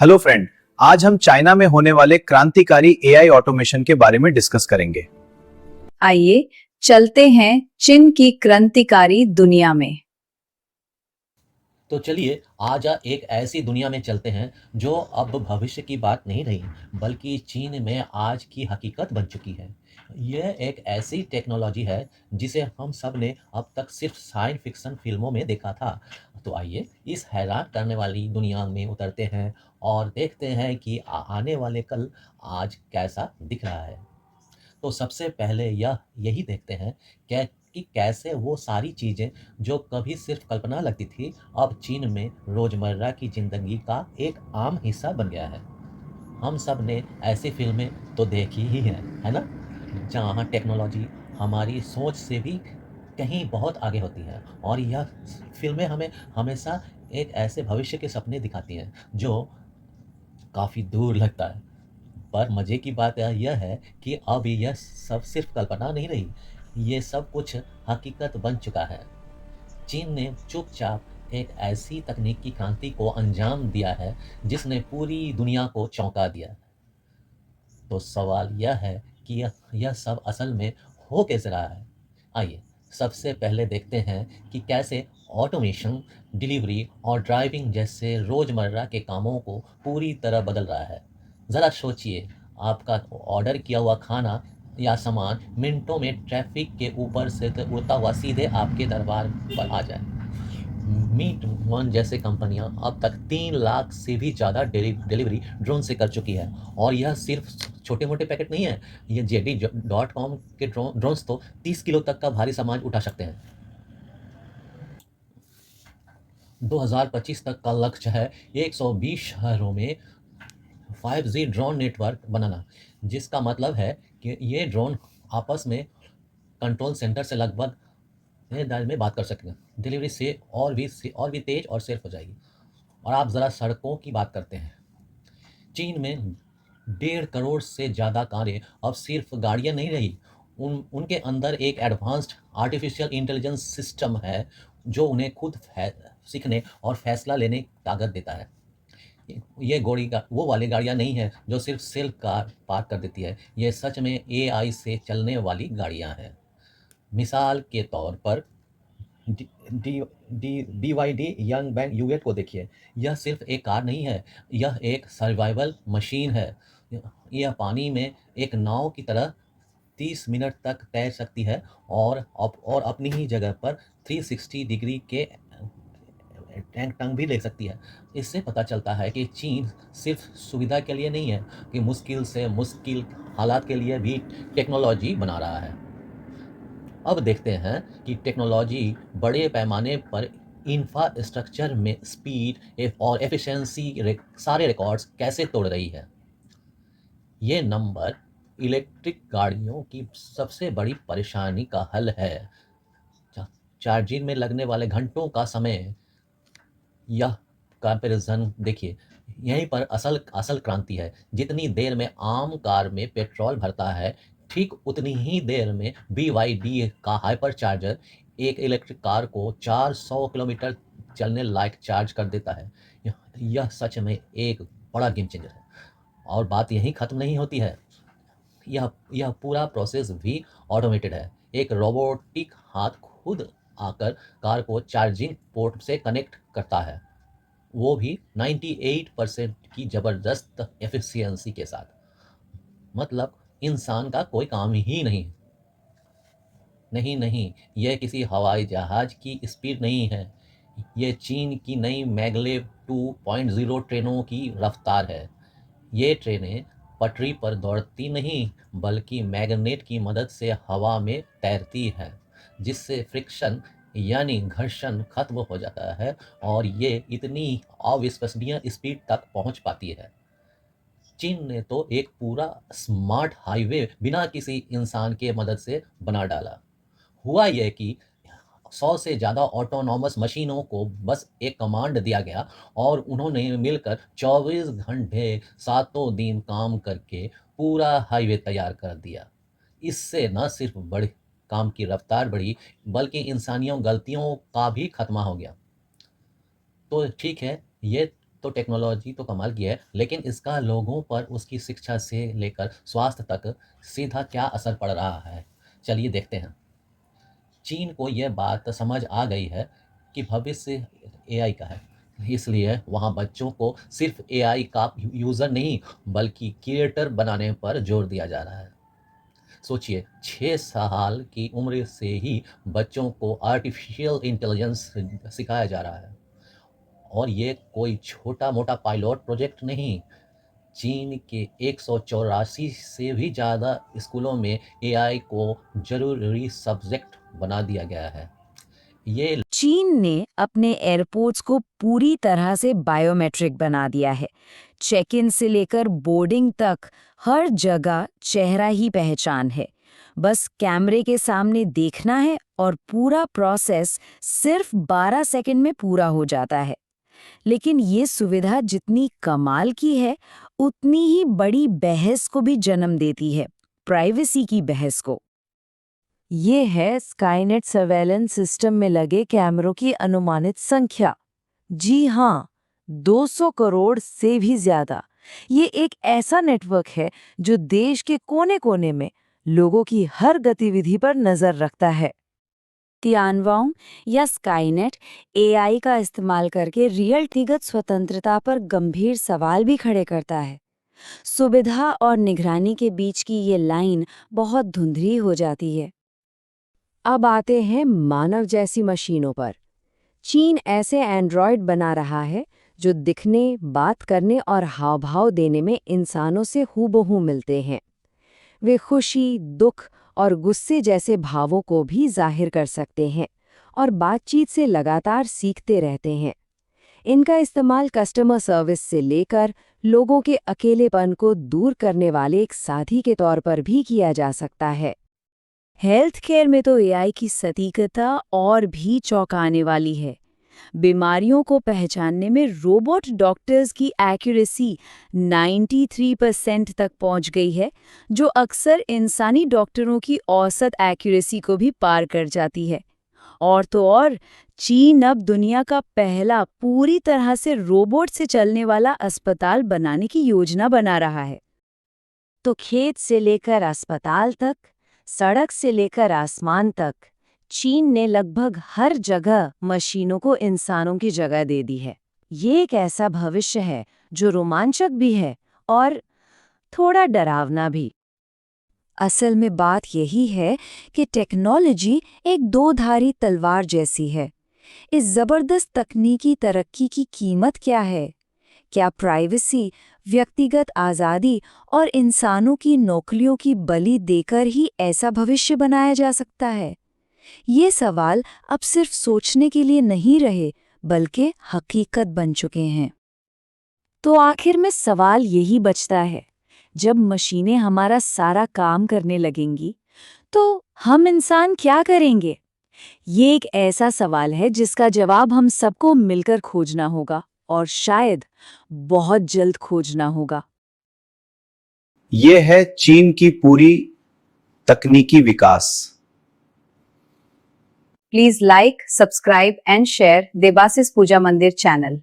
Hello friend. आज हम China में होने वाले क्रांतिकारी एआई ऑटोमेशन के बारे में डिस्कस करेंगे। आइए चलते हैं चीन की क्रांतिकारी दुनिया में। तो चलिए आज एक ऐसी दुनिया में चलते हैं जो अब भविष्य की बात नहीं रही बल्कि चीन में आज की हकीकत बन चुकी है। यह एक ऐसी टेक्नोलॉजी है जिसे हम सब ने अब तक सिर्फ साइंस फिक्शन फिल्मों में देखा था। तो आइए इस हैरान करने वाली दुनिया में उतरते हैं और देखते हैं कि आने वाले कल आज कैसा दिख रहा है। तो सबसे पहले यही देखते हैं कै कि कैसे वो सारी चीज़ें जो कभी सिर्फ कल्पना लगती थी, अब चीन में रोज़मर्रा की ज़िंदगी का एक आम हिस्सा बन गया है। हम सब ने ऐसी फ़िल्में तो देखी ही हैं, है ना? जहाँ टेक्नोलॉजी हमारी सोच से भी कहीं बहुत आगे होती है और यह फ़िल्में हमें हमेशा एक ऐसे भविष्य के सपने दिखाती हैं, जो काफ़ी दूर लगता है। पर मज़े की बात यह है कि अब यह सब सिर्फ कल्पना नहीं रही, ये सब कुछ हकीकत बन चुका है। चीन ने चुपचाप एक ऐसी तकनीकी क्रांति को अंजाम दिया है, जिसने पूरी दुनिया को चौंका दिया। तो सवाल यह है कि यह सब असल में हो कैसे रहा है? आइए, सबसे पहले देखते हैं कि कैसे ऑटोमेशन, डिलीवरी और ड्राइविंग जैसे रोज़मर्रा के कामों को पूरी तरह बदल रहा है। ज़रा सोचिए, आपका ऑर्डर किया हुआ खाना या सामान मिनटों में ट्रैफिक के ऊपर से तो उड़ता हुआ सीधे आपके दरबार पर आ जाए। मीट वन जैसे कंपनियां अब तक 3 लाख से भी ज़्यादा डिलीवरी ड्रोन से कर चुकी है। और यह सिर्फ छोटे मोटे पैकेट नहीं है, ये JD.com के ड्रोन्स तो 30 किलो तक का भारी सामान उठा सकते हैं। 2025 तक का लक्ष्य है 120 शहरों में 5G ड्रोन नेटवर्क बनाना, जिसका मतलब है कि ये ड्रोन आपस में कंट्रोल सेंटर से लगभग दायरे में बात कर सकेंगे। डिलीवरी से और भी तेज और सेफ हो जाएगी। और आप ज़रा सड़कों की बात करते हैं। चीन में 1.5 करोड़ से ज़्यादा कारें अब सिर्फ गाड़ियाँ नहीं रही, उनके अंदर एक एडवांस्ड आर्टिफिशियल इंटेलिजेंस सिस्टम है, जो उन्हें खुद सीखने और फैसला लेने की ताकत देता है। ये वो वाली गाड़ियाँ नहीं है जो सिर्फ सेल्फ कार पार्क कर देती है, ये सच में AI से चलने वाली गाड़ियाँ हैं। मिसाल के तौर पर D D D BYD Yangwang U eight को देखिए। यह सिर्फ एक कार नहीं है, यह एक सर्वाइवल मशीन है। यह पानी में एक नाव की तरह 30 मिनट तक तैर सकती है और अपनी ही जगह पर 360 डिग्री के टैंक टंग भी ले सकती है। इससे पता चलता है कि चीन सिर्फ सुविधा के लिए नहीं है, कि मुश्किल से मुश्किल हालात के लिए भी टेक्नोलॉजी बना रहा है। अब देखते हैं कि टेक्नोलॉजी बड़े पैमाने पर इंफ्रास्ट्रक्चर में स्पीड और एफिशिएंसी सारे रिकॉर्ड्स कैसे तोड़ रही है। ये नंबर इलेक्ट्रिक गाड़ियों की सबसे बड़ी परेशानी का हल है। चार्जिंग में लगने वाले घंटों का समय, यह कंपैरिजन देखिए। यहीं पर असल असल क्रांति है। जितनी देर में आम कार में पेट्रोल भरता है, ठीक उतनी ही देर में BYD का हाइपर चार्जर एक इलेक्ट्रिक कार को 400 किलोमीटर चलने लायक चार्ज कर देता है। यह सच में एक बड़ा गेम चेंजर है। और बात यहीं ख़त्म नहीं होती है। यह पूरा प्रोसेस भी ऑटोमेटेड है। एक रोबोटिक हाथ खुद आकर कार को चार्जिंग पोर्ट से कनेक्ट करता है, वो भी 98% की ज़बरदस्त एफिशिएंसी के साथ। मतलब इंसान का कोई काम ही नहीं। नहीं नहीं, यह किसी हवाई जहाज़ की स्पीड नहीं है, ये चीन की नई मैगलेव 2.0 ट्रेनों की रफ्तार है। ये ट्रेनें पटरी पर दौड़ती नहीं, बल्कि मैग्नेट की मदद से हवा में तैरती हैं, जिससे फ्रिक्शन यानी घर्षण खत्म हो जाता है और ये इतनी अविश्वसनीय स्पीड तक पहुंच पाती है। चीन ने तो एक पूरा स्मार्ट हाईवे बिना किसी इंसान के मदद से बना डाला। हुआ यह कि 100 से ज़्यादा ऑटोनॉमस मशीनों को बस एक कमांड दिया गया और उन्होंने मिलकर 24 घंटे सातों दिन काम करके पूरा हाईवे तैयार कर दिया। इससे न सिर्फ बड़ी काम की रफ्तार बढ़ी, बल्कि इंसानियों गलतियों का भी खात्मा हो गया। तो ठीक है, ये तो टेक्नोलॉजी तो कमाल की है, लेकिन इसका लोगों पर, उसकी शिक्षा से लेकर स्वास्थ्य तक सीधा क्या असर पड़ रहा है, चलिए देखते हैं। चीन को यह बात समझ आ गई है कि भविष्य एआई का है, इसलिए वहाँ बच्चों को सिर्फ एआई का यूज़र नहीं बल्कि क्रिएटर बनाने पर जोर दिया जा रहा है। सोचिए, 6 साल की उम्र से ही बच्चों को आर्टिफिशियल इंटेलिजेंस सिखाया जा रहा है, और ये कोई छोटा-मोटा पायलट प्रोजेक्ट नहीं। चीन के 184 से भी ज़्यादा स्कूलों में एआई को ज़रूरी सब्जेक्ट बना दिया गया है। ये चीन ने अपने एयरपोर्ट्स को पूरी तरह से बायोमेट्रिक बना दिया है। चेक इन से लेकर बोर्डिंग तक हर जगह चेहरा ही पहचान है। बस कैमरे के सामने देखना है और पूरा प्रोसेस सिर्फ 12 सेकंड में पूरा हो जाता है। लेकिन ये सुविधा जितनी कमाल की है, उतनी ही बड़ी बहस को भी जन्म देती है, प्राइवेसी की बहस को। ये है स्काईनेट सर्वेलेंस सिस्टम में लगे कैमरों की अनुमानित संख्या। जी हाँ, 200 करोड़ से भी ज्यादा। ये एक ऐसा नेटवर्क है जो देश के कोने-कोने में लोगों की हर गतिविधि पर नजर रखता है। तियानवांग या स्काईनेट एआई का इस्तेमाल करके रियल व्यक्तिगत स्वतंत्रता पर गंभीर सवाल भी खड़े करता है। सुविधा और निगरानी के बीच की ये लाइन बहुत धुंधली हो जाती है। अब आते हैं मानव जैसी मशीनों पर। चीन ऐसे एंड्रॉयड बना रहा है जो दिखने, बात करने और हाव-भाव देने में इंसानों से हूबहू मिलते हैं। वे खुशी, दुख और गुस्से जैसे भावों को भी जाहिर कर सकते हैं और बातचीत से लगातार सीखते रहते हैं। इनका इस्तेमाल कस्टमर सर्विस से लेकर लोगों के अकेलेपन को दूर करने वाले एक साथी के तौर पर भी किया जा सकता है। हेल्थ केयर में तो एआई की सटीकता और भी चौंकाने वाली है। बीमारियों को पहचानने में रोबोट डॉक्टर्स की एक्यूरेसी 93% तक पहुंच गई है, जो अक्सर इंसानी डॉक्टरों की औसत एक्यूरेसी को भी पार कर जाती है। और तो और, चीन अब दुनिया का पहला पूरी तरह से रोबोट से चलने वाला अस्पताल बनाने की योजना बना रहा है। तो खेत से लेकर अस्पताल तक, सड़क से लेकर आसमान तक, चीन ने लगभग हर जगह मशीनों को इंसानों की जगह दे दी है। ये एक ऐसा भविष्य है जो रोमांचक भी है और थोड़ा डरावना भी। असल में बात यही है कि टेक्नोलॉजी एक दो-धारी तलवार जैसी है। इस जबरदस्त तकनीकी तरक्की की कीमत क्या है? क्या प्राइवेसी, व्यक्तिगत आज़ादी और इंसानों की नौकरियों की बलि देकर ही ऐसा भविष्य बनाया जा सकता है? ये सवाल अब सिर्फ सोचने के लिए नहीं रहे, बल्कि हकीकत बन चुके हैं। तो आखिर में सवाल यही बचता है, जब मशीनें हमारा सारा काम करने लगेंगी, तो हम इंसान क्या करेंगे? ये एक ऐसा सवाल है जिसका जवाब हम सबको मिलकर खोजना होगा, और शायद बहुत जल्द खोजना होगा। ये है चीन की पूरी तकनीकी विकास। Please like, subscribe and share Debasis Puja Mandir channel.